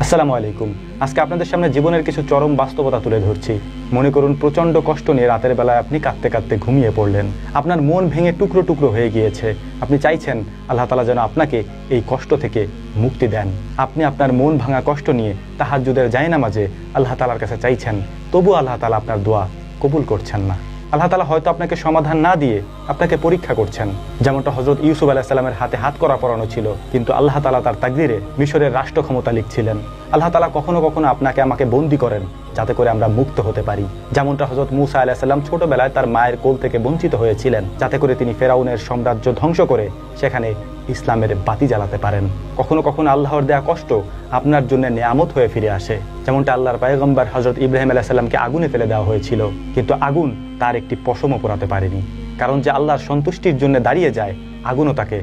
আসসালামু আলাইকুম। আজকে আপনাদের সামনে জীবনের কিছু চরম বাস্তবতা তুলে ধরছি। মনে করুন প্রচণ্ড কষ্ট নিয়ে রাতের বেলায় আপনি কাঁদতে কাঁদতে ঘুমিয়ে পড়লেন। আপনার মন ভেঙে টুকরো টুকরো হয়ে গিয়েছে। আপনি চাইছেন আল্লাহ তাআলা যেন আপনাকে এই কষ্ট থেকে মুক্তি দেন। আপনি আপনার মন ভাঙা কষ্ট নিয়ে তাহাজ্জুদের জায়নামাজে আল্লাহ তাআলার কাছে চাইছেন, তবু আল্লাহ তাআলা আপনার দোয়া কবুল করছেন না। আল্লাহ তাআলা হয়তো আপনাকে সমাধান না দিয়ে আপনাকে পরীক্ষা করছেন। যেমনটা হযরত ইউসুফ আলাইহিস সালামের হাতে হাত করা পরানো ছিল, কিন্তু আল্লাহ তাআলা তার তাকদীরে মিশরের রাষ্ট্র ক্ষমতা লিখছিলেন। আল্লাহ তাআলা কখনো কখনো আপনাকে আমাকে বন্দী করেন যাতে করে আমরা মুক্ত হতে পারি। যেমনটা হযরত মূসা আলাইহিস সালাম ছোটবেলায় তার মায়ের কোল থেকে বঞ্চিত হয়েছিলেন, যাতে করে তিনি ফেরাউনের সাম্রাজ্য ধ্বংস করে সেখানে ইসলামের বাতি জ্বালাতে পারেন। কখনো কখনো আল্লাহর দেয়া কষ্ট আপনার জন্য নিয়ামত হয়ে ফিরে আসে। যেমনটা আল্লাহর পয়গম্বর হযরত ইব্রাহিম আলাইহিস সালামকে আগুনে ফেলে দেওয়া হয়েছিল, কিন্তু আগুন তার একটি পশমও পোড়াতে পারেনি। কারণ যে আল্লাহর সন্তুষ্টির জন্য দাঁড়িয়ে যায়, আগুনও তাকে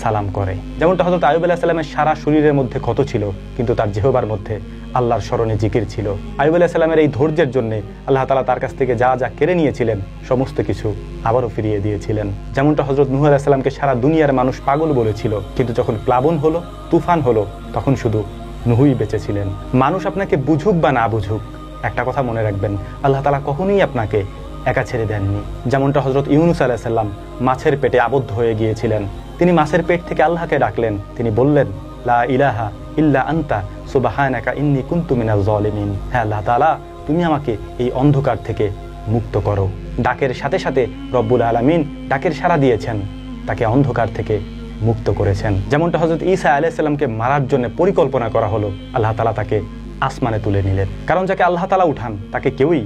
সালাম করে। যেমনটা হযরত আইয়ুব আলাইহিস সালামের সারা শরীরের মধ্যে ক্ষত ছিল, কিন্তু তার জিহ্বার মধ্যে আল্লাহর স্মরণে জিকির ছিল। আইয়ুব আলাইহিস সালামের এই ধৈর্যের জন্য আল্লাহ তাআলা তার কাছ থেকে যা যা কেড়ে নিয়েছিলেন সমস্ত কিছু আবারও ফিরিয়ে দিয়েছিলেন। যেমনটা হযরত নূহ আলাইহিস সালামকে সারা দুনিয়ার মানুষ পাগল বলেছিল, কিন্তু যখন প্লাবন হলো, তুফান হলো, তখন শুধু নূহই বেঁচে ছিলেন। মানুষ আপনাকে বুঝুক বা না বুঝুক, একটা কথা মনে রাখবেন, আল্লাহ তাআলা কখনোই আপনাকে একা ছেড়ে দেননি। যেমনটা হযরত ইউনূস আলাইহিস সালাম মাছের পেটে আবদ্ধ হয়ে গিয়েছিলেন, তিনি মাছের পেট থেকে আল্লাহকে ডাকলেন। তিনি বললেন, লা ইলাহা ইল্লা আনতা সুবহানাকা ইন্নী কুনতু মিনাজ জালিমিন। হ্যাঁ আল্লাহ তাআলা, তুমি আমাকে এই অন্ধকার থেকে মুক্ত করো। ডাকের সাথে সাথে রব্বুল আলামিন ডাকের সাড়া দিয়েছেন, তাকে অন্ধকার থেকে মুক্ত করেছেন। যেমনটা হযরত ঈসা আলাইহিস সালামকে মারার জন্য পরিকল্পনা করা হলো, আল্লাহ তাআলা তাকে আসমানে তুলে নিলেন। কারণ যাকে আল্লাহ তাআলা উঠান তাকে কেউই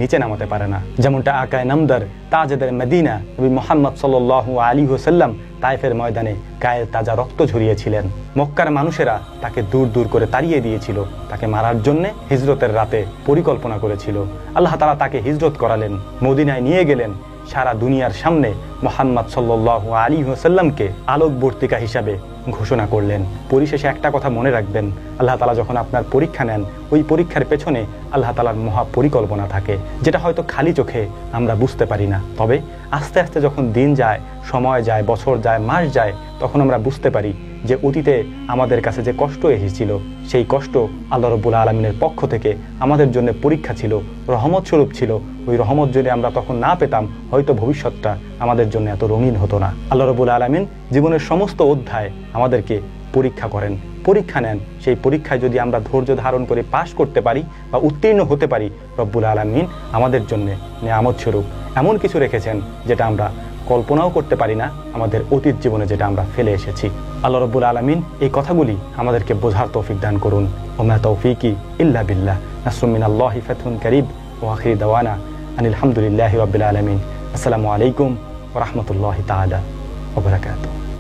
নিচে নামাতে পারে না। যেমনটা আকায়ে নামদার তাজেদার মদিনা নবী মুহাম্মদ সাল্লাল্লাহু আলাইহি ওয়াসাল্লাম তায়েফের ময়দানে গায়ের তাজা রক্ত ঝরিয়েছিলেন। মক্কার মানুষেরা তাকে দূর দূর করে তাড়িয়ে দিয়েছিল, তাকে মারার জন্য হিজরতের রাতে পরিকল্পনা করেছিল। আল্লাহ তাআলা তাকে হিজরত করালেন, মদিনায় নিয়ে গেলেন। সারা দুনিয়ার সামনে মুহাম্মদ সাল্লাল্লাহু আলাইহি ওয়াসাল্লামকে আলোকবর্তিকা হিসাবে ঘোষণা করলেন। পরিশেষে একটা কথা মনে রাখবেন, আল্লাহ তাআলা যখন আপনার পরীক্ষা নেন, ওই পরীক্ষার পেছনে আল্লাহ তাআলার মহা পরিকল্পনা থাকে, যেটা হয়তো খালি চোখে আমরা বুঝতে পারি না। তবে আস্তে আস্তে যখন দিন যায়, সময় যায়, বছর যায়, মাস যায়, তখন আমরা বুঝতে পারি যে অতীতে আমাদের কাছে যে কষ্ট এসেছিল, সেই কষ্ট আল্লাহ রাব্বুল আলামিনের পক্ষ থেকে আমাদের জন্য পরীক্ষা ছিল, রহমত স্বরূপ ছিল। ওই রহমত যদি আমরা তখন না পেতাম, হয়তো ভবিষ্যৎটা আমাদের জন্য এত রঙিন হতো না। আল্লাহ রাব্বুল আলামিন জীবনের সমস্ত অধ্যায় আমাদেরকে পরীক্ষা করেন, পরীক্ষা নেন। সেই পরীক্ষায় যদি আমরা ধৈর্য ধারণ করে পাশ করতে পারি বা উত্তীর্ণ হতে পারি, রব্বুল আলামিন আমাদের জন্য নিয়ামত স্বরূপ এমন কিছু রেখেছেন যেটা আমরা কল্পনাও করতে পারি না, আমাদের অতীত জীবনে যেটা আমরা ফেলে এসেছি। আল্লাহ রাব্বুল আলামিন এই কথাগুলি আমাদেরকে বোঝার তৌফিক দান করুন। ওমা তৌফিকি ইল্লা বিল্লাহ। নাসরুম মিনাল্লাহি ফাতহুন কারীব ওয়া আখিরু দাওয়ানা আনিল হামদুলিল্লাহি রাব্বিল আলামিন। আসসালামু আলাইকুম ওয়া রাহমাতুল্লাহি তাআলা ওয়া বারাকাতুহু।